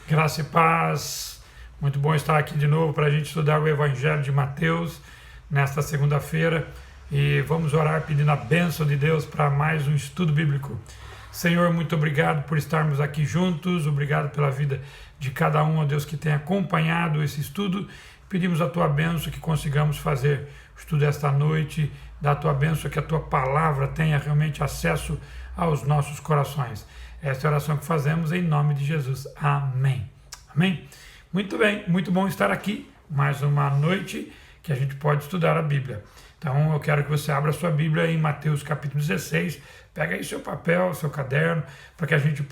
Graça e paz. Muito bom estar aqui de novo para a gente estudar o Evangelho de Mateus nesta segunda-feira e vamos orar pedindo a bênção de Deus para mais um estudo bíblico. Senhor, muito obrigado por estarmos aqui juntos, obrigado pela vida de cada um, ó Deus, que tem acompanhado esse estudo. Pedimos a tua bênção que consigamos fazer o estudo esta noite, da tua bênção que a tua palavra tenha realmente acesso aos nossos corações. Esta é a oração que fazemos em nome de Jesus. Amém. Amém? Muito bem, muito bom estar aqui. Mais uma noite que a gente pode estudar a Bíblia. Então eu quero que você abra a sua Bíblia em Mateus capítulo 16. Pega aí seu papel, seu caderno, para que a gente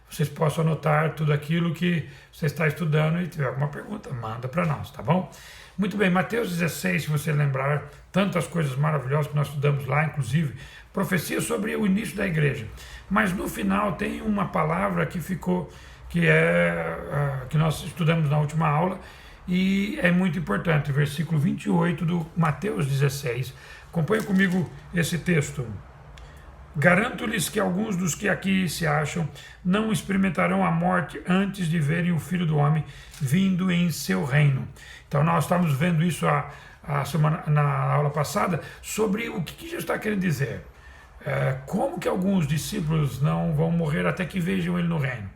vocês possam anotar tudo aquilo que você está estudando e tiver alguma pergunta, manda para nós, tá bom? Muito bem, Mateus 16, se você lembrar, tantas coisas maravilhosas que nós estudamos lá, inclusive profecia sobre o início da igreja. Mas no final tem uma palavra que ficou, que nós estudamos na última aula e é muito importante, versículo 28 do Mateus 16. Acompanhe comigo esse texto. Garanto-lhes que alguns dos que aqui se acham não experimentarão a morte antes de verem o Filho do Homem vindo em seu reino. Então nós estamos vendo isso na aula passada sobre o que Jesus está querendo dizer. Como que alguns discípulos não vão morrer até que vejam ele no reino?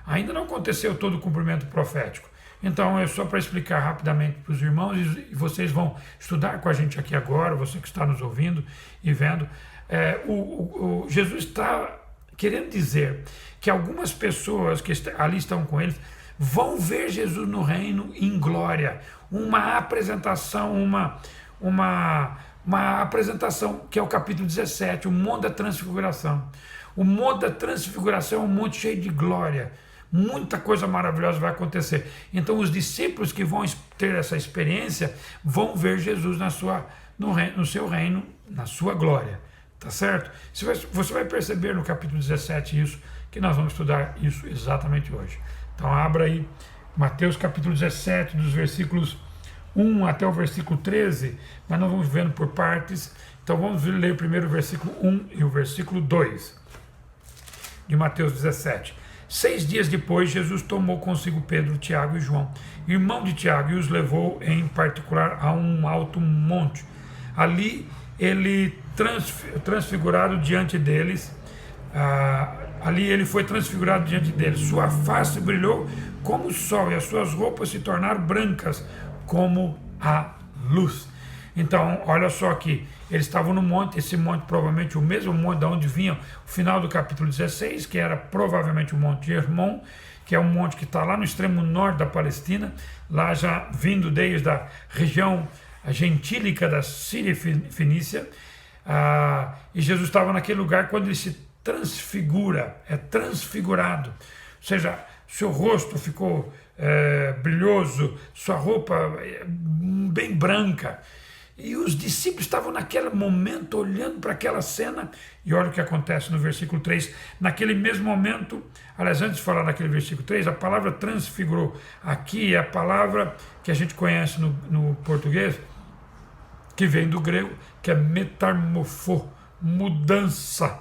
Ainda não aconteceu todo o cumprimento profético. Então é só para explicar rapidamente para os irmãos e vocês vão estudar com a gente aqui agora, você que está nos ouvindo e vendo. Jesus está querendo dizer que algumas pessoas que ali estão com eles vão ver Jesus no reino em glória, uma apresentação, uma apresentação que é o capítulo 17, o Monte da Transfiguração. O Monte da Transfiguração é um monte cheio de glória, muita coisa maravilhosa vai acontecer. Então os discípulos que vão ter essa experiência vão ver Jesus no seu reino, na sua glória. Tá certo? Você vai perceber no capítulo 17 isso, que nós vamos estudar isso exatamente hoje. Então abra aí Mateus capítulo 17, dos versículos 1 até o versículo 13, mas nós vamos vendo por partes. Então vamos ler primeiro o versículo 1 e o versículo 2 de Mateus 17. 6 dias depois, Jesus tomou consigo Pedro, Tiago e João, irmão de Tiago, e os levou em particular a um alto monte. Ali ele transfigurado diante deles, ali ele foi transfigurado diante deles. Sua face brilhou como o sol e as suas roupas se tornaram brancas como a luz. Então, olha só aqui, eles estavam no monte, esse monte provavelmente o mesmo monte de onde vinha o final do capítulo 16, que era provavelmente o Monte Hermon, que é um monte que está lá no extremo norte da Palestina, lá já vindo desde a região gentílica da Síria e Fenícia, e Jesus estava naquele lugar quando ele se transfigura, é transfigurado, ou seja, seu rosto ficou brilhoso, sua roupa bem branca, e os discípulos estavam naquele momento olhando para aquela cena, e olha o que acontece no versículo 3, naquele mesmo momento, aliás, antes de falar naquele versículo 3, a palavra transfigurou, aqui é a palavra que a gente conhece no português, que vem do grego, que é metamorfo, mudança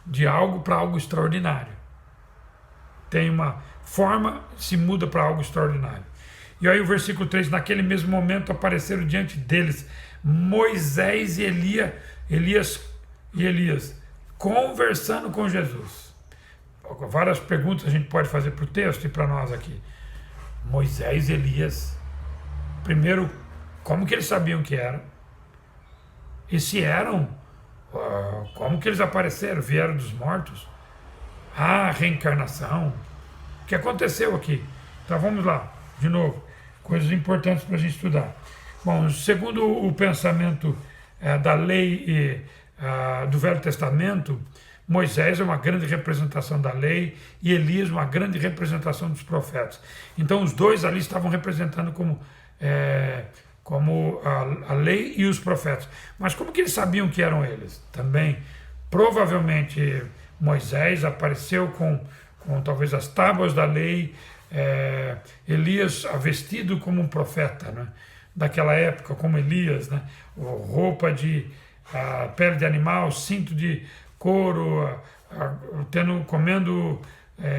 de algo para algo extraordinário. Tem uma forma, se muda para algo extraordinário. E aí o versículo 3, naquele mesmo momento apareceram diante deles Moisés e Elias, conversando com Jesus. Várias perguntas a gente pode fazer para o texto e para nós aqui. Moisés e Elias, primeiro, como que eles sabiam que eram? E se eram, como que eles apareceram? Vieram dos mortos? Reencarnação. O que aconteceu aqui? Então vamos lá, de novo, coisas importantes para a gente estudar. Bom, segundo o pensamento da lei do Velho Testamento, Moisés é uma grande representação da lei e Elias uma grande representação dos profetas. Então os dois ali estavam representando como a lei e os profetas. Mas como que eles sabiam que eram eles? Também, provavelmente, Moisés apareceu com talvez as tábuas da lei, Elias vestido como um profeta, né? Daquela época, como Elias, né? Roupa de pele de animal, cinto de couro, comendo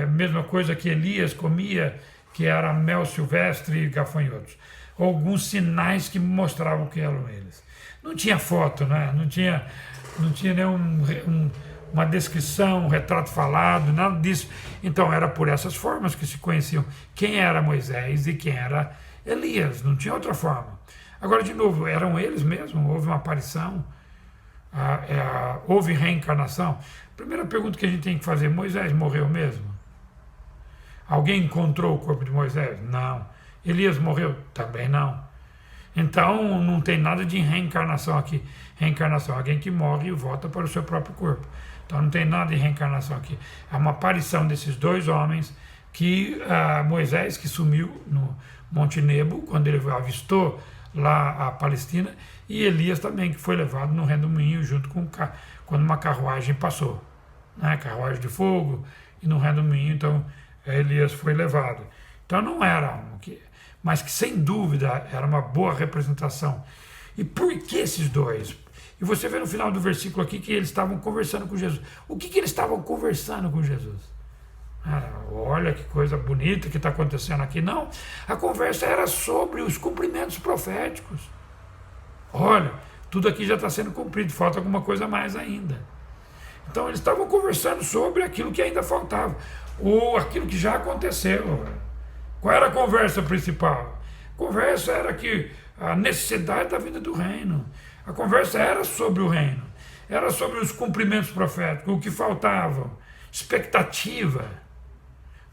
mesma coisa que Elias comia, que era mel silvestre e gafanhotos. Alguns sinais que mostravam que eram eles. Não tinha foto, né? Não tinha uma descrição, um retrato falado, nada disso. Então era por essas formas que se conheciam quem era Moisés e quem era Elias. Não tinha outra forma. Agora, de novo, eram eles mesmos? Houve uma aparição? Houve reencarnação? Primeira pergunta que a gente tem que fazer: Moisés morreu mesmo? Alguém encontrou o corpo de Moisés? Não. Elias morreu? Também não. Então não tem nada de reencarnação aqui. Reencarnação é alguém que morre e volta para o seu próprio corpo. Então não tem nada de reencarnação aqui. É uma aparição desses dois homens que Moisés, que sumiu no Monte Nebo, quando ele avistou lá a Palestina, e Elias também, que foi levado no redemoinho junto com quando uma carruagem passou, né? Carruagem de fogo, e no redemoinho, então Elias foi levado. Então não era mas que sem dúvida era uma boa representação. E por que esses dois? E você vê no final do versículo aqui que eles estavam conversando com Jesus. O que eles estavam conversando com Jesus? Olha que coisa bonita que está acontecendo aqui. Não, a conversa era sobre os cumprimentos proféticos. Olha, tudo aqui já está sendo cumprido, falta alguma coisa mais ainda. Então eles estavam conversando sobre aquilo que ainda faltava, ou aquilo que já aconteceu. Qual era a conversa principal? A conversa era que a necessidade da vida do reino. A conversa era sobre o reino. Era sobre os cumprimentos proféticos, o que faltava, expectativa.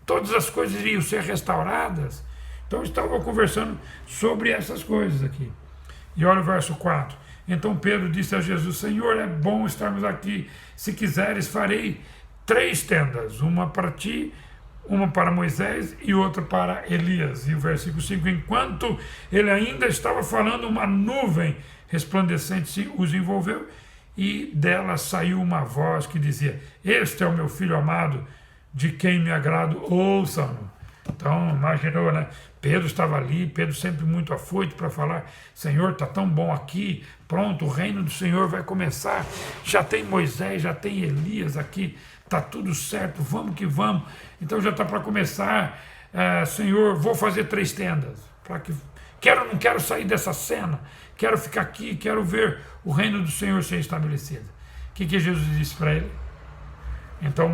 Todas as coisas iriam ser restauradas. Então estavam conversando sobre essas coisas aqui. E olha o verso 4. Então Pedro disse a Jesus: Senhor, é bom estarmos aqui. Se quiseres, farei 3 tendas, uma para ti, uma para Moisés e outra para Elias. E o versículo 5, enquanto ele ainda estava falando, uma nuvem resplandecente os envolveu, e dela saiu uma voz que dizia: este é o meu filho amado, de quem me agrado, ouçam-no. Então, imaginou, né? Pedro estava ali, Pedro sempre muito afoito para falar: Senhor, está tão bom aqui, pronto, o reino do Senhor vai começar, já tem Moisés, já tem Elias aqui, está tudo certo, vamos que vamos. Então já está para começar. Senhor, vou fazer 3 tendas, para que não quero sair dessa cena, quero ficar aqui, quero ver o reino do Senhor ser estabelecido. O que Jesus disse para ele? Então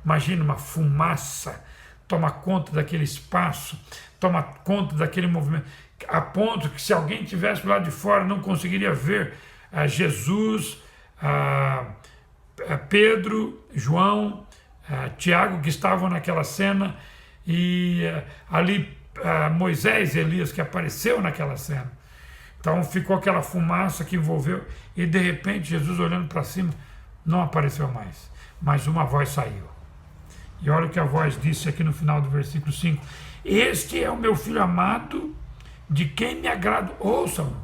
imagina uma fumaça toma conta daquele espaço, toma conta daquele movimento, a ponto que se alguém estivesse do lado de fora não conseguiria ver Jesus, Pedro, João, Tiago, que estavam naquela cena, e ali Moisés e Elias, que apareceu naquela cena. Então ficou aquela fumaça que envolveu, e de repente Jesus, olhando para cima, não apareceu mais, mas uma voz saiu. E olha o que a voz disse aqui no final do versículo 5: este é o meu filho amado, de quem me agrado, ouçam-no.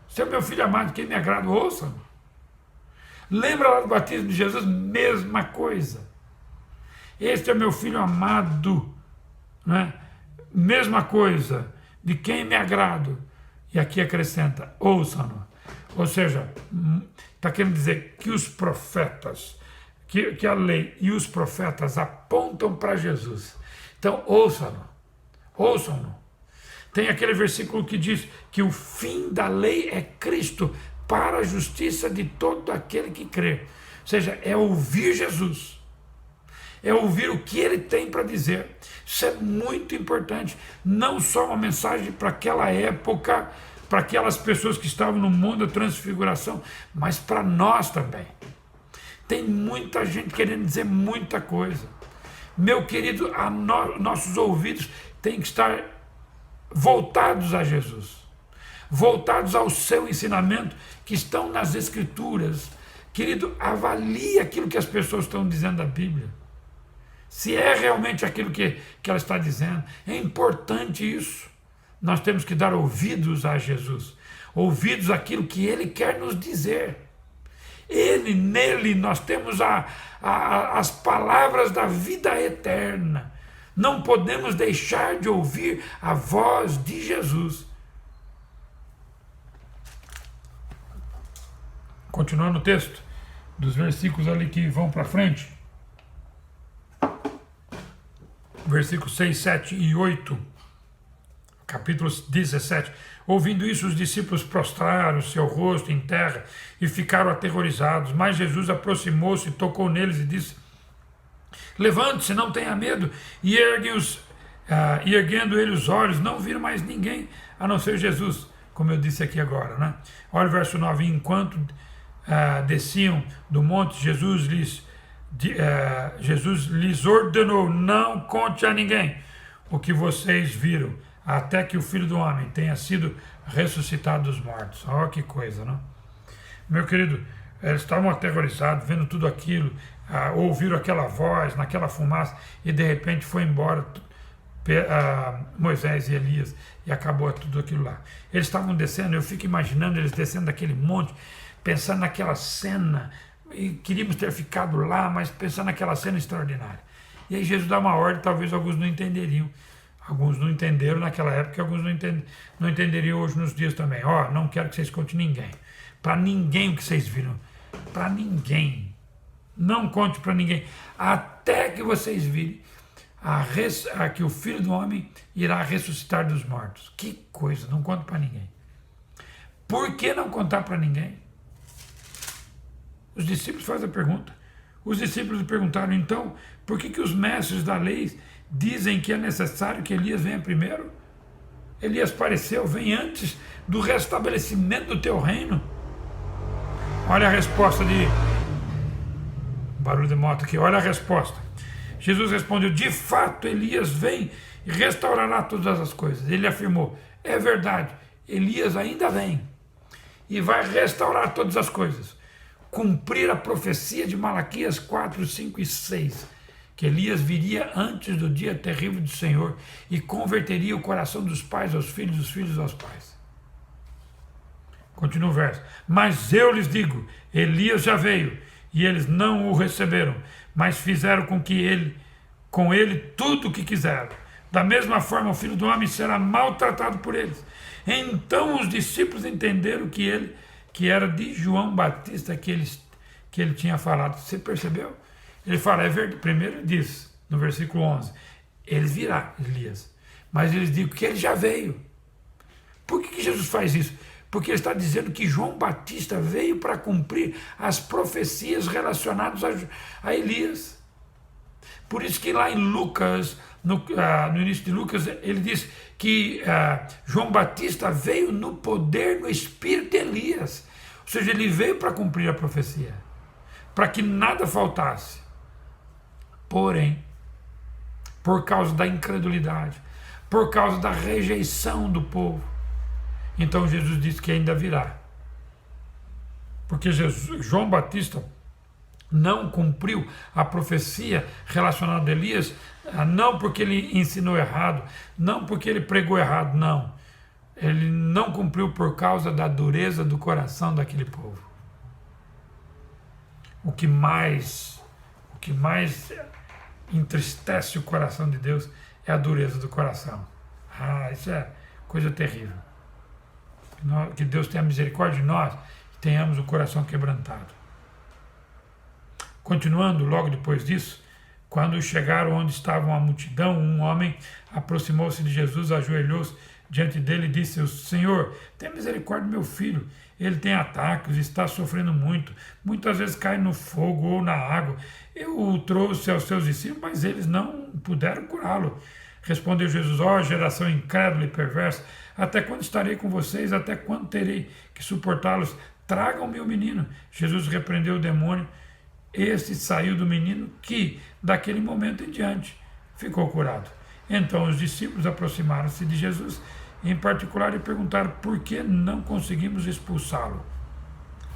Este é o meu filho amado, de quem me agrado, ouçam-no. Lembra lá do batismo de Jesus? Mesma coisa. Este é meu filho amado, né? Mesma coisa, de quem me agrado. E aqui acrescenta: ouçam-no. Ou seja, está querendo dizer que os profetas, que a lei e os profetas apontam para Jesus. Então ouçam-no, ouçam-no. Tem aquele versículo que diz que o fim da lei é Cristo, para a justiça de todo aquele que crê. Ou seja, é ouvir Jesus, é ouvir o que ele tem para dizer. Isso é muito importante, não só uma mensagem para aquela época, para aquelas pessoas que estavam no mundo da transfiguração, mas para nós também. Tem muita gente querendo dizer muita coisa. Meu querido, nossos ouvidos têm que estar voltados a Jesus, voltados ao seu ensinamento, que estão nas Escrituras. Querido, avalie aquilo que as pessoas estão dizendo da Bíblia, se é realmente aquilo que ela está dizendo. É importante isso. Nós temos que dar ouvidos a Jesus, ouvidos àquilo que ele quer nos dizer. Nele nós temos as palavras da vida eterna. Não podemos deixar de ouvir a voz de Jesus. Continuando o texto, dos versículos ali que vão para frente. versículos 6, 7 e 8, capítulo 17. Ouvindo isso, os discípulos prostraram seu rosto em terra e ficaram aterrorizados. Mas Jesus aproximou-se, tocou neles e disse: levante-se, não tenha medo. E erguendo ele os olhos, não viram mais ninguém a não ser Jesus, como eu disse aqui agora, né? Olha o verso 9. Enquanto desciam do monte, Jesus lhes ordenou: não conte a ninguém o que vocês viram, até que o Filho do Homem tenha sido ressuscitado dos mortos. Olha que coisa, não? Meu querido, eles estavam aterrorizados, vendo tudo aquilo, ouviram aquela voz, naquela fumaça, e de repente foi embora Moisés e Elias, e acabou tudo aquilo lá. Eles estavam descendo, eu fico imaginando eles descendo daquele monte, pensando naquela cena, e queríamos ter ficado lá, mas pensando naquela cena extraordinária. E aí Jesus dá uma ordem, talvez alguns não entenderiam. Alguns não entenderam naquela época, alguns não entenderiam hoje nos dias também. Não quero que vocês contem ninguém. Para ninguém o que vocês viram. Para ninguém. Não conte para ninguém. Até que vocês virem que o Filho do Homem irá ressuscitar dos mortos. Que coisa, não conte para ninguém. Por que não contar para ninguém? Os discípulos fazem a pergunta. Os discípulos perguntaram, então, por que os mestres da lei dizem que é necessário que Elias venha primeiro? Elias apareceu, vem antes do restabelecimento do teu reino. Olha a resposta barulho de moto aqui, olha a resposta. Jesus respondeu: de fato, Elias vem e restaurará todas as coisas. Ele afirmou: é verdade, Elias ainda vem e vai restaurar todas as coisas. Cumprir a profecia de Malaquias 4, 5 e 6, que Elias viria antes do dia terrível do Senhor e converteria o coração dos pais aos filhos, dos filhos aos pais. Continua o verso. Mas eu lhes digo, Elias já veio, e eles não o receberam, mas fizeram com ele tudo o que quiseram. Da mesma forma, o Filho do Homem será maltratado por eles. Então os discípulos entenderam que era de João Batista que ele tinha falado. Você percebeu? Ele fala, é verdade. Primeiro ele diz, no versículo 11, ele virá, Elias. Mas eles dizem que ele já veio. Por que Jesus faz isso? Porque ele está dizendo que João Batista veio para cumprir as profecias relacionadas a Elias. Por isso que lá em Lucas, no início de Lucas, ele diz que João Batista veio no poder, no espírito de Elias. Ou seja, ele veio para cumprir a profecia, para que nada faltasse. Porém, por causa da incredulidade, por causa da rejeição do povo, então Jesus disse que ainda virá. Porque João Batista não cumpriu a profecia relacionada a Elias, não porque ele ensinou errado, não porque ele pregou errado, não. Ele não cumpriu por causa da dureza do coração daquele povo. O que mais entristece o coração de Deus é a dureza do coração. Isso é coisa terrível. Que Deus tenha misericórdia de nós e tenhamos o coração quebrantado. Continuando, logo depois disso, quando chegaram onde estava a multidão, um homem aproximou-se de Jesus, ajoelhou-se diante dele e disse: Senhor, tenha misericórdia do meu filho. Ele tem ataques, está sofrendo muito. Muitas vezes cai no fogo ou na água. Eu o trouxe aos seus discípulos, mas eles não puderam curá-lo. Respondeu Jesus: ó geração incrédula e perversa, até quando estarei com vocês? Até quando terei que suportá-los? Tragam-me o menino. Jesus repreendeu o demônio. Este saiu do menino que, daquele momento em diante, ficou curado. Então os discípulos aproximaram-se de Jesus, em particular, e perguntaram por que não conseguimos expulsá-lo.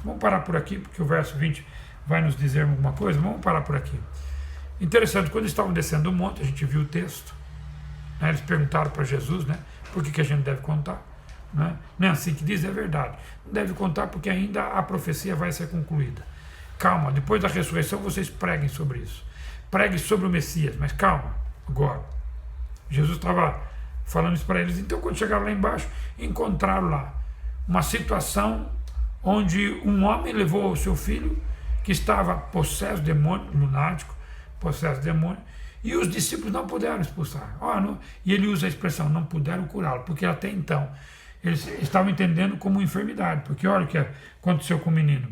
Vamos parar por aqui, porque o verso 20 vai nos dizer alguma coisa. Vamos parar por aqui. Interessante, quando estavam descendo o monte, a gente viu o texto, né? Eles perguntaram para Jesus, né, por que a gente deve contar. Né? Não é assim que diz, é verdade. Não deve contar porque ainda a profecia vai ser concluída. Calma, depois da ressurreição vocês preguem sobre isso. Preguem sobre o Messias, mas calma, agora. Jesus estava falando isso para eles. Então, quando chegaram lá embaixo, encontraram lá uma situação onde um homem levou o seu filho, que estava possesso de demônio, lunático, possesso de demônio, E os discípulos não puderam expulsar. E ele usa a expressão, não puderam curá-lo, porque até então eles estavam entendendo como enfermidade. Porque olha o que aconteceu com o menino.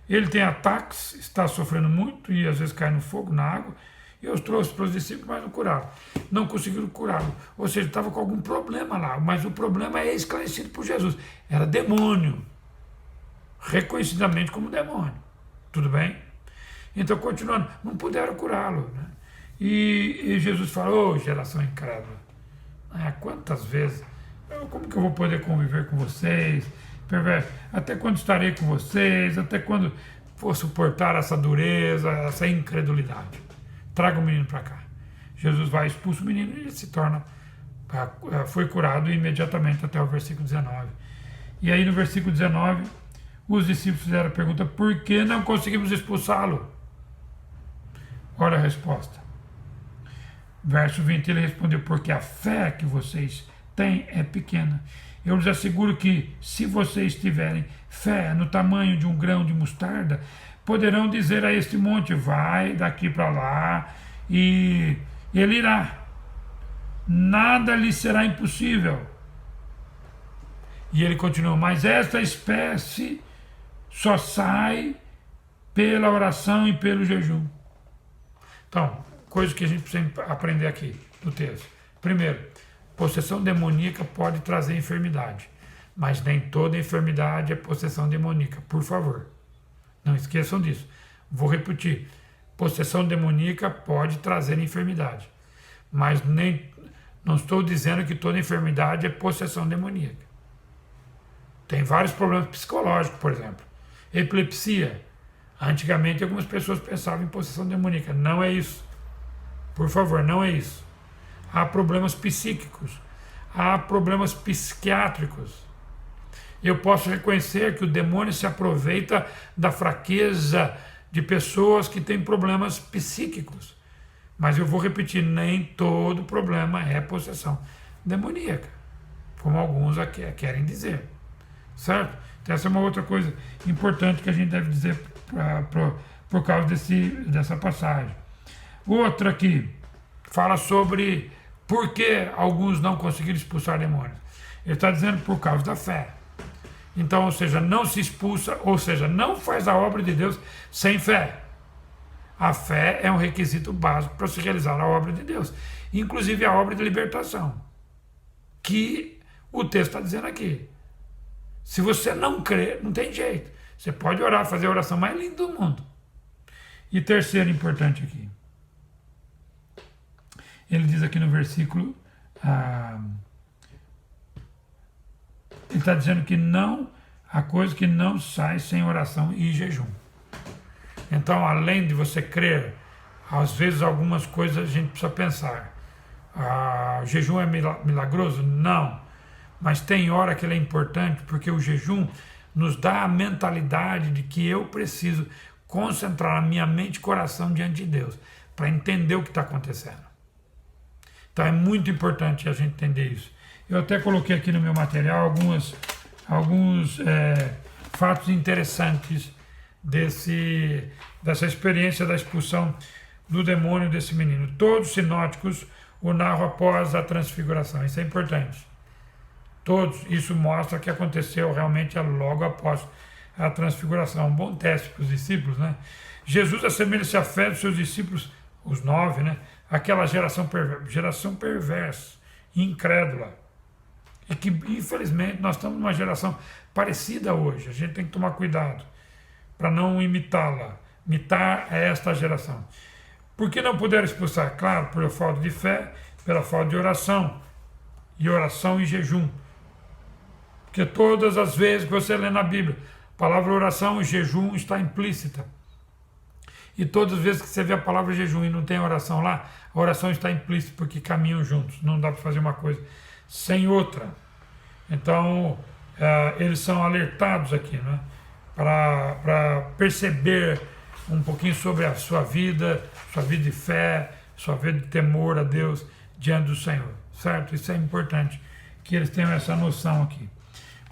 Ele tem ataques, está sofrendo muito e às vezes cai no fogo, na água. E eu os trouxe para os discípulos, mas não curaram. Não conseguiram curá-lo. Ou seja, estava com algum problema lá. Mas o problema é esclarecido por Jesus. Era demônio. Reconhecidamente como demônio. Tudo bem? Então, continuando, não puderam curá-lo. Né? E Jesus falou, geração incrédula. Quantas vezes? Como que eu vou poder conviver com vocês? Perverso. Até quando estarei com vocês? Até quando vou suportar essa dureza, essa incredulidade? Traga o menino para cá. Jesus vai, expulsa o menino e ele se torna, foi curado imediatamente até o versículo 19. E aí no versículo 19, os discípulos fizeram a pergunta, por que não conseguimos expulsá-lo? Olha a resposta. Verso 20, ele respondeu, porque a fé que vocês têm é pequena. Eu lhes asseguro que, se vocês tiverem fé no tamanho de um grão de mostarda, poderão dizer a este monte, vai daqui para lá, e ele irá. Nada lhe será impossível. E ele continua, mas esta espécie só sai pela oração e pelo jejum. Então, coisa que a gente precisa aprender aqui do texto. Primeiro, possessão demoníaca pode trazer enfermidade, mas nem toda enfermidade é possessão demoníaca, por favor. Não esqueçam disso. Vou repetir. Possessão demoníaca pode trazer enfermidade, mas não estou dizendo que toda enfermidade é possessão demoníaca. Tem vários problemas psicológicos, por exemplo. Epilepsia. Antigamente algumas pessoas pensavam em possessão demoníaca. Não é isso. Por favor, não é isso. Há problemas psíquicos. Há problemas psiquiátricos. Eu posso reconhecer que o demônio se aproveita da fraqueza de pessoas que têm problemas psíquicos. Mas eu vou repetir, nem todo problema é possessão demoníaca, como alguns aqui querem dizer. Certo? Então essa é uma outra coisa importante que a gente deve dizer por causa dessa passagem. Outra aqui fala sobre por que alguns não conseguiram expulsar demônios. Ele está dizendo por causa da fé. Então, ou seja, não se expulsa, ou seja, não faz a obra de Deus sem fé. A fé é um requisito básico para se realizar a obra de Deus, inclusive a obra de libertação, que o texto está dizendo aqui. Se você não crê, não tem jeito. Você pode orar, fazer a oração mais linda do mundo. E terceiro importante aqui. Ele diz aqui no versículo, ele está dizendo que não, há coisa que não sai sem oração e jejum. Então, além de você crer, às vezes algumas coisas a gente precisa pensar. O jejum é milagroso? Não. Mas tem hora que ele é importante, porque o jejum nos dá a mentalidade de que eu preciso concentrar a minha mente e coração diante de Deus, para entender o que está acontecendo. Então é muito importante a gente entender isso. Eu até coloquei aqui no meu material alguns fatos interessantes dessa experiência da expulsão do demônio desse menino. Todos os sinóticos o narram após a transfiguração. Isso é importante. Todos, isso mostra que aconteceu realmente logo após a transfiguração. Um bom teste para os discípulos, né? Jesus assemelha-se à fé dos seus discípulos, os 9, né? Aquela geração perversa, incrédula. E que, infelizmente, nós estamos numa geração parecida hoje. A gente tem que tomar cuidado para não imitá-la. Imitar esta geração. Por que não puderam expulsar? Claro, pela falta de fé, pela falta de oração. E oração e jejum. Porque todas as vezes que você lê na Bíblia, a palavra oração e jejum está implícita. E todas as vezes que você vê a palavra jejum e não tem oração lá, a oração está implícita porque caminham juntos. Não dá para fazer uma coisa sem outra. Então, eles são alertados aqui, né? Para perceber um pouquinho sobre a sua vida de fé, sua vida de temor a Deus diante do Senhor. Certo? Isso é importante, que eles tenham essa noção aqui.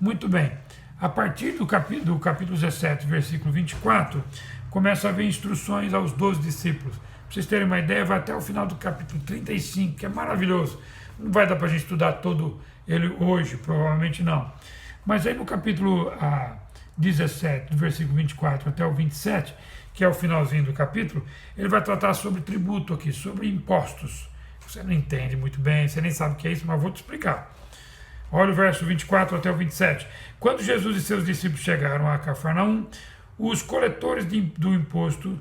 Muito bem. A partir do capítulo 17, versículo 24, começa a haver instruções aos 12 discípulos. Para vocês terem uma ideia, vai até o final do capítulo 35, que é maravilhoso. Não vai dar para a gente estudar todo ele hoje, provavelmente não. Mas aí no capítulo 17, do versículo 24 até o 27, que é o finalzinho do capítulo, ele vai tratar sobre tributo aqui, sobre impostos. Você não entende muito bem, você nem sabe o que é isso, mas vou te explicar. Olha o verso 24 até o 27. Quando Jesus e seus discípulos chegaram a Cafarnaum, os coletores do imposto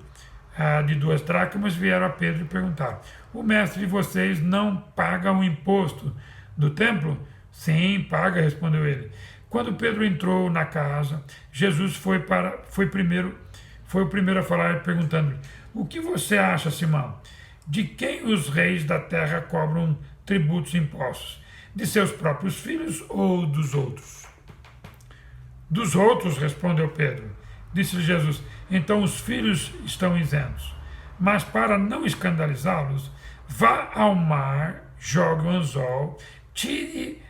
de 2 dracmas vieram a Pedro e perguntaram: o mestre de vocês não paga o imposto do templo? Sim, paga, respondeu ele. Quando Pedro entrou na casa, Jesus foi o primeiro a falar, perguntando-lhe: o que você acha, Simão? De quem os reis da terra cobram tributos e impostos? De seus próprios filhos ou dos outros? Dos outros, respondeu Pedro. Disse-lhe Jesus: então os filhos estão isentos. Mas para não escandalizá-los, vá ao mar, jogue o anzol, tire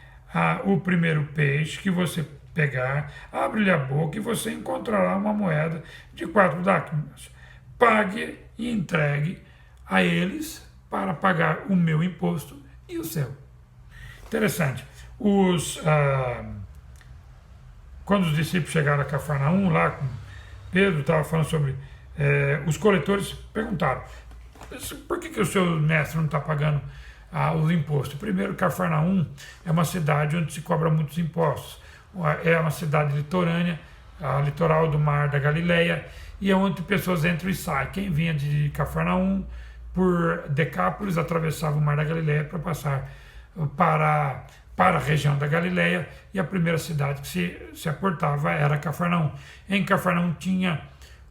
o primeiro peixe que você pegar, abre-lhe a boca e você encontrará uma moeda de 4 dracmas. Pague e entregue a eles para pagar o meu imposto e o seu. Interessante. Quando os discípulos chegaram a Cafarnaum, lá com Pedro estava falando sobre os coletores, perguntaram: por que o seu mestre não está pagando os impostos? Primeiro, Cafarnaum é uma cidade onde se cobra muitos impostos. É uma cidade litorânea, litoral do Mar da Galileia, e é onde pessoas entram e saem. Quem vinha de Cafarnaum por Decápolis atravessava o Mar da Galileia para passar para a região da Galileia, e a primeira cidade que se aportava era Cafarnaum. Em Cafarnaum tinha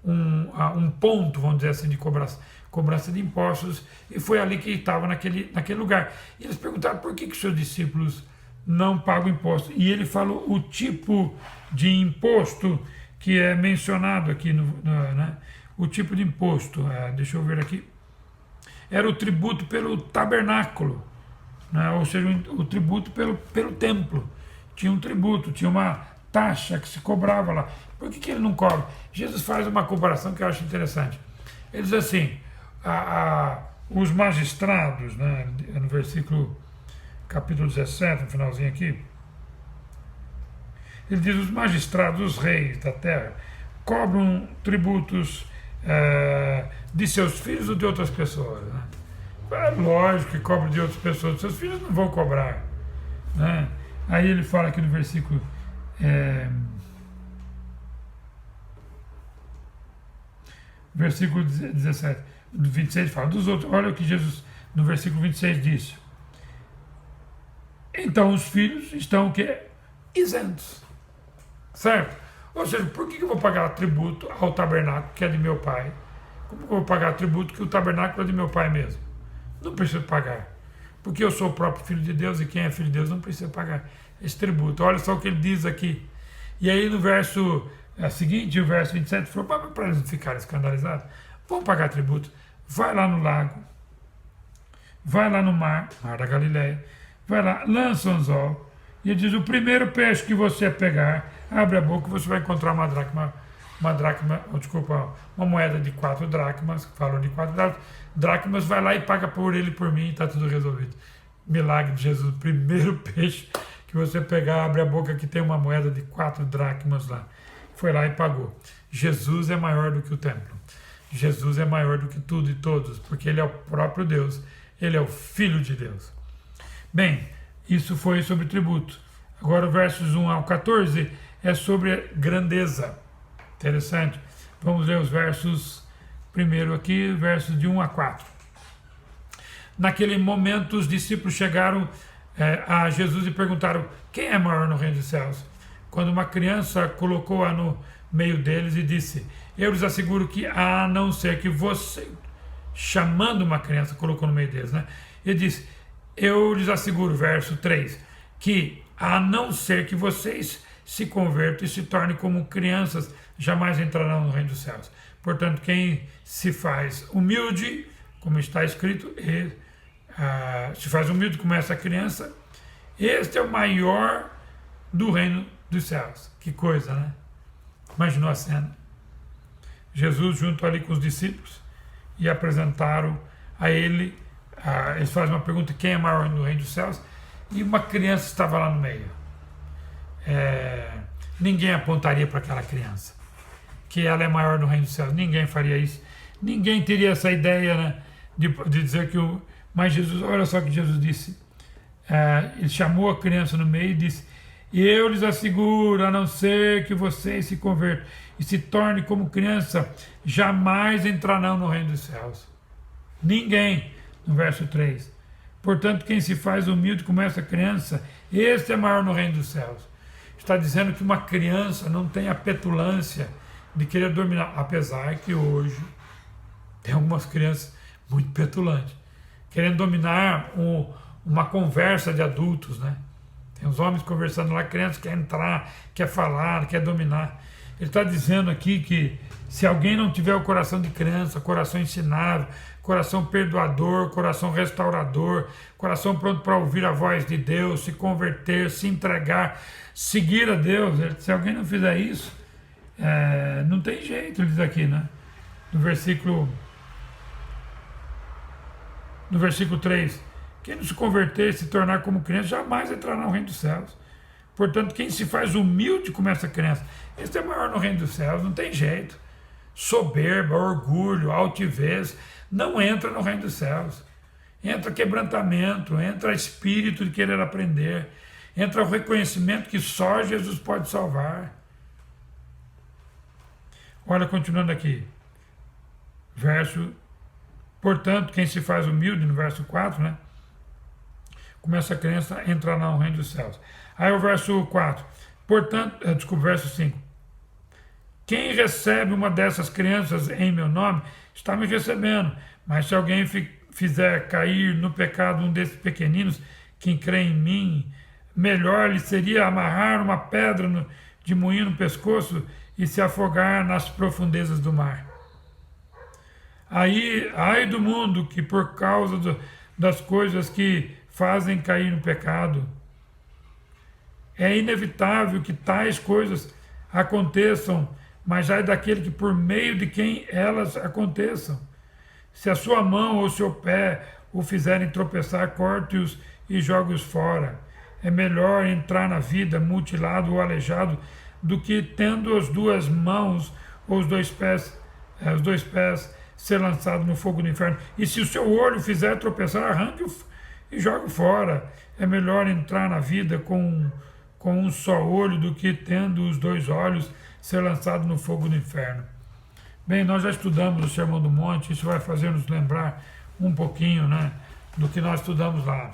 um ponto, vamos dizer assim, de cobrança de impostos, e foi ali que estava naquele lugar. E eles perguntaram por que os seus discípulos não pagam imposto. E ele falou o tipo de imposto que é mencionado aqui, né? O tipo de imposto, deixa eu ver aqui, era o tributo pelo tabernáculo, né? Ou seja, o tributo pelo templo. Tinha um tributo, tinha uma taxa que se cobrava lá. Por que ele não cobra? Jesus faz uma comparação que eu acho interessante. Ele diz assim: os magistrados, né, no versículo capítulo 17, no finalzinho aqui, ele diz: os magistrados, os reis da terra, cobram tributos de seus filhos ou de outras pessoas, né? É lógico que cobram de outras pessoas, seus filhos não vão cobrar, né? Aí ele fala aqui no versículo 17, 26, fala dos outros. Olha o que Jesus, no versículo 26, disse: então os filhos estão o quê? Isentos. Certo? Ou seja, por que eu vou pagar tributo ao tabernáculo que é de meu pai? Como eu vou pagar tributo que o tabernáculo é de meu pai mesmo? Não preciso pagar. Porque eu sou o próprio Filho de Deus, e quem é Filho de Deus não precisa pagar esse tributo. Olha só o que ele diz aqui. E aí no verso seguinte, o verso 27, falou: para eles não ficarem escandalizados, vão pagar tributo. Vai lá no lago, vai lá no mar da Galileia, vai lá, lança o anzol, e ele diz: o primeiro peixe que você pegar, abre a boca, você vai encontrar uma moeda de 4 dracmas, falou de 4 dracmas, vai lá e paga por ele e por mim, e está tudo resolvido. Milagre de Jesus: o primeiro peixe que você pegar, abre a boca, que tem uma moeda de 4 dracmas lá. Foi lá e pagou. Jesus é maior do que o templo. Jesus é maior do que tudo e todos, porque ele é o próprio Deus, ele é o Filho de Deus. Bem, isso foi sobre tributo. Agora, versos 1 ao 14 é sobre grandeza. Interessante. Vamos ler os versos, primeiro aqui, versos de 1 a 4. Naquele momento, os discípulos chegaram a Jesus e perguntaram: quem é maior no reino dos céus? Quando uma criança colocou-a no meio deles e disse: eu lhes asseguro que, a não ser que você, chamando uma criança, colocou no meio deles, né? Ele disse: eu lhes asseguro, verso 3, que a não ser que vocês se convertam e se tornem como crianças, jamais entrarão no reino dos céus. Portanto, quem se faz humilde, como está escrito, se faz humilde como essa criança, este é o maior do reino dos céus. Que coisa, né? Imaginou a cena? Jesus junto ali com os discípulos, e apresentaram a ele, eles fazem uma pergunta, quem é maior no reino dos céus? E uma criança estava lá no meio. Ninguém apontaria para aquela criança que ela é maior no reino dos céus, ninguém faria isso, ninguém teria essa ideia, né, de dizer que mas Jesus, olha só o que Jesus disse, ele chamou a criança no meio e disse, e eu lhes asseguro, a não ser que vocês se convertam e se tornem como criança, jamais entrarão no reino dos céus. Ninguém, no verso 3. Portanto, quem se faz humilde como essa criança, este é maior no reino dos céus. Está dizendo que uma criança não tem a petulância de querer dominar, apesar que hoje tem algumas crianças muito petulantes, querendo dominar uma conversa de adultos, né? Tem os homens conversando lá, crianças quer entrar, quer falar, quer dominar. Ele está dizendo aqui que se alguém não tiver o coração de criança, coração ensinável, coração perdoador, coração restaurador, coração pronto para ouvir a voz de Deus, se converter, se entregar, seguir a Deus, se alguém não fizer isso, não tem jeito, ele diz aqui, né? No versículo 3, quem não se converter e se tornar como criança, jamais entrará no reino dos céus. Portanto, quem se faz humilde como essa criança, esse é maior no reino dos céus, não tem jeito. Soberba, orgulho, altivez, não entra no reino dos céus. Entra quebrantamento, entra espírito de querer aprender, entra o reconhecimento que só Jesus pode salvar. Olha, continuando aqui, portanto, quem se faz humilde, no verso 4, né? Como essa criança entra no reino dos céus. Aí o verso 4, verso 5. Quem recebe uma dessas crianças em meu nome, está me recebendo. Mas se alguém fizer cair no pecado um desses pequeninos, que crê em mim, melhor lhe seria amarrar uma pedra de moinho no pescoço e se afogar nas profundezas do mar. Ai do mundo que por causa das coisas que fazem cair no pecado, é inevitável que tais coisas aconteçam, mas ai daquele que por meio de quem elas aconteçam. Se a sua mão ou seu pé o fizerem tropeçar, corte-os e jogue-os fora. É melhor entrar na vida mutilado ou aleijado do que tendo as duas mãos ou os dois pés ser lançado no fogo do inferno. E se o seu olho fizer tropeçar, arranque-o e jogue fora. É melhor entrar na vida com um só olho do que tendo os dois olhos ser lançado no fogo do inferno. Bem, nós já estudamos o Sermão do Monte, isso vai fazer nos lembrar um pouquinho, né, do que nós estudamos lá.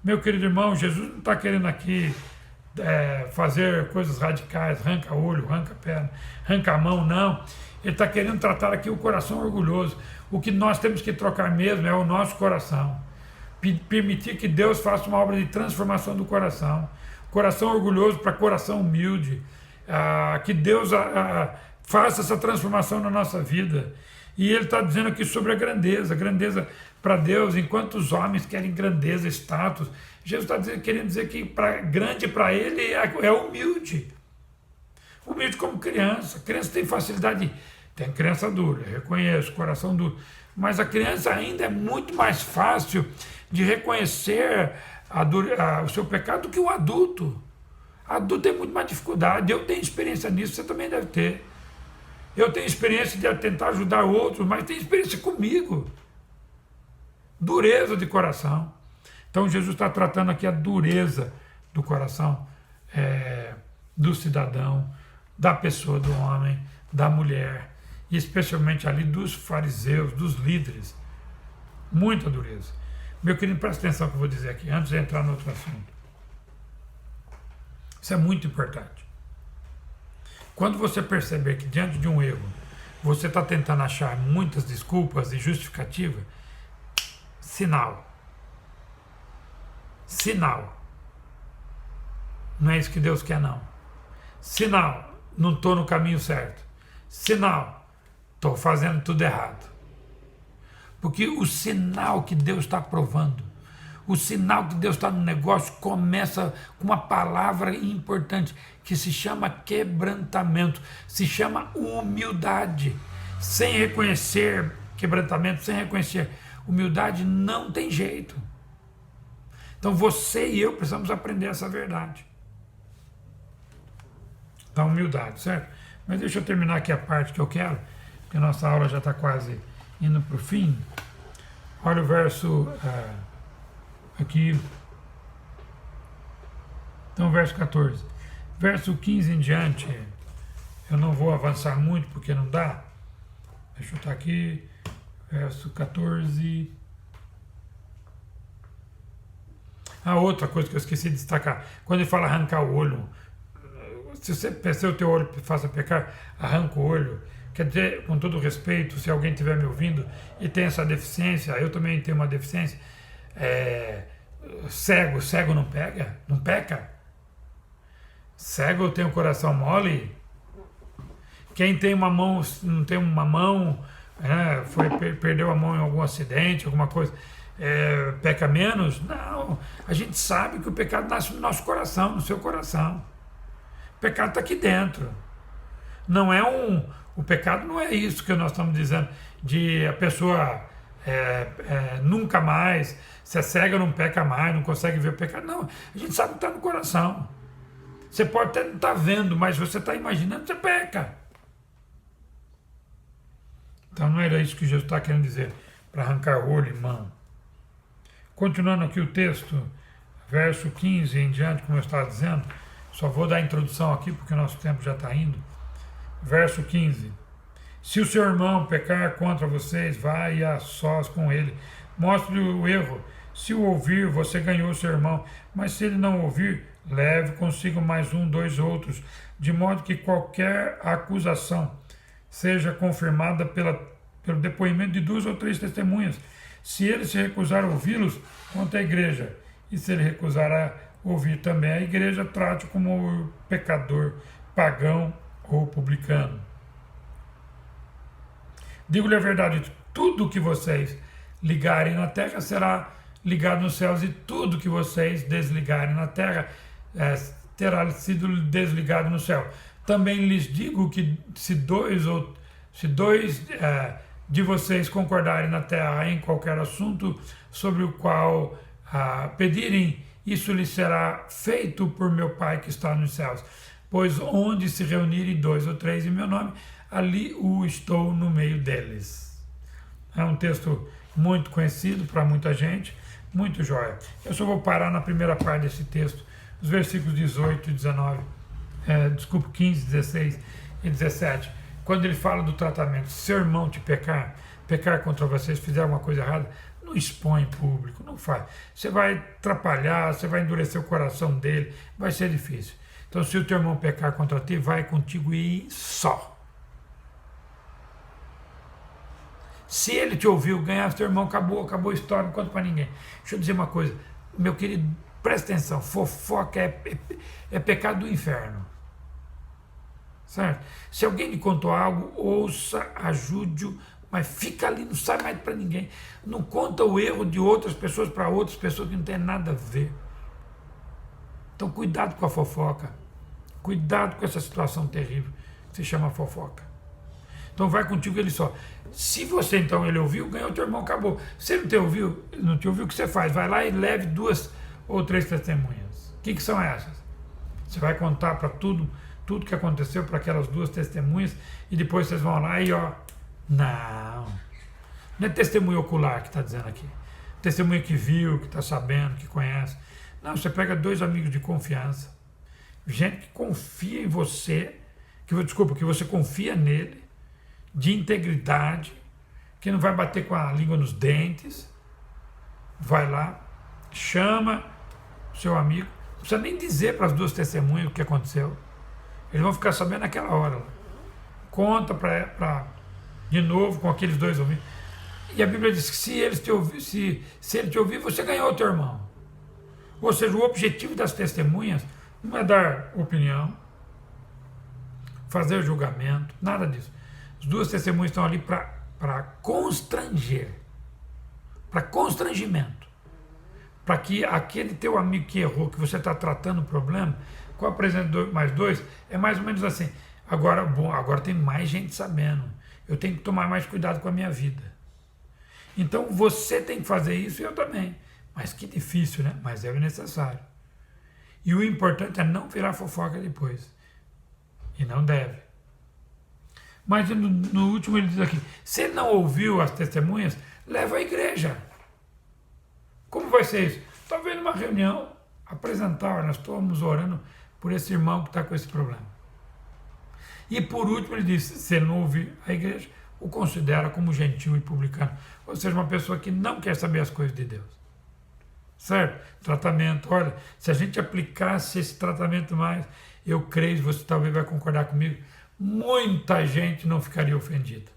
Meu querido irmão, Jesus não está querendo aqui fazer coisas radicais, arranca olho, arranca perna, arranca a mão, não. Ele está querendo tratar aqui o coração orgulhoso. O que nós temos que trocar mesmo é o nosso coração. Permitir que Deus faça uma obra de transformação do coração. Coração orgulhoso para coração humilde. Que Deus faça essa transformação na nossa vida. E ele está dizendo aqui sobre a grandeza. Grandeza para Deus, enquanto os homens querem grandeza, status, Jesus está querendo dizer que grande para ele é humilde. Humilde como criança. A criança tem facilidade, tem criança dura, eu reconheço, coração duro. Mas a criança ainda é muito mais fácil de reconhecer o seu pecado do que o adulto. O adulto tem muito mais dificuldade. Eu tenho experiência nisso, você também deve ter. Eu tenho experiência de tentar ajudar outros, mas tenho experiência comigo. Dureza de coração. Então Jesus está tratando aqui a dureza do coração do cidadão, da pessoa, do homem, da mulher, e especialmente ali dos fariseus, dos líderes. Muita dureza. Meu querido, presta atenção no que eu vou dizer aqui, antes de entrar no outro assunto. Isso é muito importante. Quando você perceber que diante de um erro, você está tentando achar muitas desculpas e justificativas, sinal. Sinal. Não é isso que Deus quer, não. Sinal. Não estou no caminho certo. Sinal. Estou fazendo tudo errado. Porque o sinal que Deus está provando, o sinal que Deus está no negócio, começa com uma palavra importante que se chama quebrantamento, se chama humildade. Sem reconhecer quebrantamento, sem reconhecer humildade, não tem jeito. Então você e eu precisamos aprender essa verdade da humildade, certo? Mas deixa eu terminar aqui a parte que eu quero, porque a nossa aula já está quase indo para o fim. Olha o verso aqui. Então, verso 14. Verso 15 em diante, eu não vou avançar muito porque não dá. Deixa eu estar aqui. Verso 14. Outra coisa que eu esqueci de destacar. Quando ele fala arrancar o olho, se o teu olho faça pecar, arranca o olho. Quer dizer, com todo respeito, se alguém estiver me ouvindo e tem essa deficiência, eu também tenho uma deficiência, cego não pega, não peca. Cego tem o coração mole. Quem tem uma mão, não tem uma mão, perdeu a mão em algum acidente, alguma coisa, peca menos? Não, a gente sabe que o pecado nasce no nosso coração, no seu coração. O pecado está aqui dentro. Não é o pecado não é isso que nós estamos dizendo, de a pessoa nunca mais, se é cega não peca mais, não consegue ver o pecado. Não, a gente sabe que está no coração. Você pode até não estar vendo, mas você está imaginando, você peca. Então não era isso que Jesus está querendo dizer, para arrancar o olho e mão. Continuando aqui o texto, verso 15 em diante, como eu estava dizendo, só vou dar a introdução aqui porque o nosso tempo já está indo. Verso 15. Se o seu irmão pecar contra vocês, vai a sós com ele. Mostre-lhe o erro. Se o ouvir, você ganhou o seu irmão. Mas se ele não ouvir, leve consigo mais 2 outros, de modo que qualquer acusação seja confirmada pelo depoimento de 2 ou 3 testemunhas. Se ele se recusar a ouvi-los, conta a igreja. E se ele recusar a ouvir também a igreja, trate como pecador, pagão ou publicano. Digo-lhe a verdade, tudo que vocês ligarem na terra será ligado nos céus, e tudo que vocês desligarem na terra terá sido desligado no céu. Também lhes digo que se dois de vocês concordarem na terra em qualquer assunto sobre o qual pedirem, isso lhes será feito por meu Pai que está nos céus. Pois onde se reunirem 2 ou 3 em meu nome, ali estou no meio deles. É um texto muito conhecido para muita gente, muito jóia. Eu só vou parar na primeira parte desse texto, os versículos 18 e 19, 15, 16 e 17, quando ele fala do tratamento. Se seu irmão te pecar contra vocês, fizer alguma coisa errada, não expõe em público, não faz. Você vai atrapalhar, você vai endurecer o coração dele, vai ser difícil. Então, se o teu irmão pecar contra ti, vai contigo e só. Se ele te ouviu, ganhasse teu irmão, acabou a história, não conta para ninguém. Deixa eu dizer uma coisa, meu querido, presta atenção, fofoca é pecado do inferno. Certo? Se alguém lhe contou algo, ouça, ajude-o, mas fica ali, não sai mais para ninguém. Não conta o erro de outras pessoas para outras pessoas que não tem nada a ver. Então, cuidado com a fofoca. Cuidado com essa situação terrível que se chama fofoca. Então, vai contigo ele só. Se você, então, ele ouviu, ganhou teu irmão, acabou. Se ele não te ouviu, o que você faz? Vai lá e leve 2 ou 3 testemunhas. O que são essas? Você vai contar para tudo que aconteceu para aquelas 2 testemunhas e depois vocês vão lá e não é testemunho ocular que está dizendo aqui. Testemunha que viu, que está sabendo, que conhece. Não, você pega 2 amigos de confiança, gente que confia em você, que você confia nele, de integridade, que não vai bater com a língua nos dentes. Vai lá, chama o seu amigo, não precisa nem dizer para as 2 testemunhas o que aconteceu. Eles vão ficar sabendo naquela hora. Conta de novo com aqueles 2 ouvintes. E a Bíblia diz que se ele te ouvir, você ganhou o teu irmão. Ou seja, o objetivo das testemunhas não é dar opinião, fazer julgamento, nada disso. As 2 testemunhas estão ali para constranger, para constrangimento, para que aquele teu amigo que errou, que você está tratando o problema, com a presença de mais 2, é mais ou menos assim. Agora tem mais gente sabendo. Eu tenho que tomar mais cuidado com a minha vida. Então você tem que fazer isso e eu também. Mas que difícil, né? Mas é necessário. E o importante é não virar fofoca depois. E não deve. Mas no último ele diz aqui, se não ouviu as testemunhas, leva à igreja. Como vai ser isso? Talvez numa reunião, apresentar, nós estamos orando por esse irmão que está com esse problema. E por último ele diz, se não ouvir a igreja, o considera como gentil e publicano. Ou seja, uma pessoa que não quer saber as coisas de Deus. Certo? Tratamento, olha, se a gente aplicasse esse tratamento mais, eu creio, você talvez vai concordar comigo, muita gente não ficaria ofendida.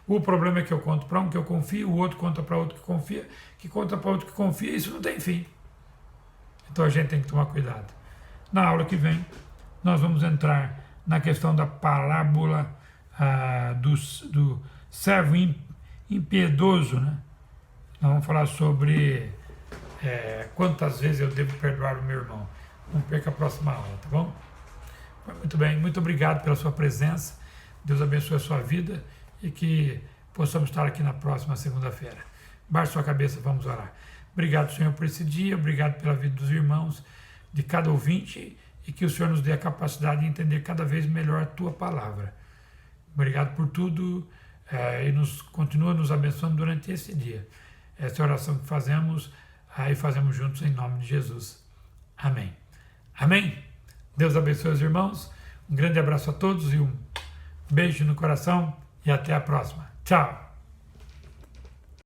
O problema é que eu conto para um que eu confio, o outro conta para outro que confia, que conta para outro que confia, e isso não tem fim. Então a gente tem que tomar cuidado. Na aula que vem, nós vamos entrar na questão da parábola do servo impiedoso, né? Nós vamos falar sobre quantas vezes eu devo perdoar o meu irmão. Não perca a próxima aula, tá bom? Muito bem, muito obrigado pela sua presença. Deus abençoe a sua vida e que possamos estar aqui na próxima segunda-feira. Baixe sua cabeça, vamos orar. Obrigado, Senhor, por esse dia, obrigado pela vida dos irmãos, de cada ouvinte, e que o Senhor nos dê a capacidade de entender cada vez melhor a Tua palavra. Obrigado por tudo e continua nos abençoando durante esse dia. Essa é a oração que fazemos e fazemos juntos em nome de Jesus. Amém. Amém? Deus abençoe os irmãos. Um grande abraço a todos e um beijo no coração e até a próxima. Tchau!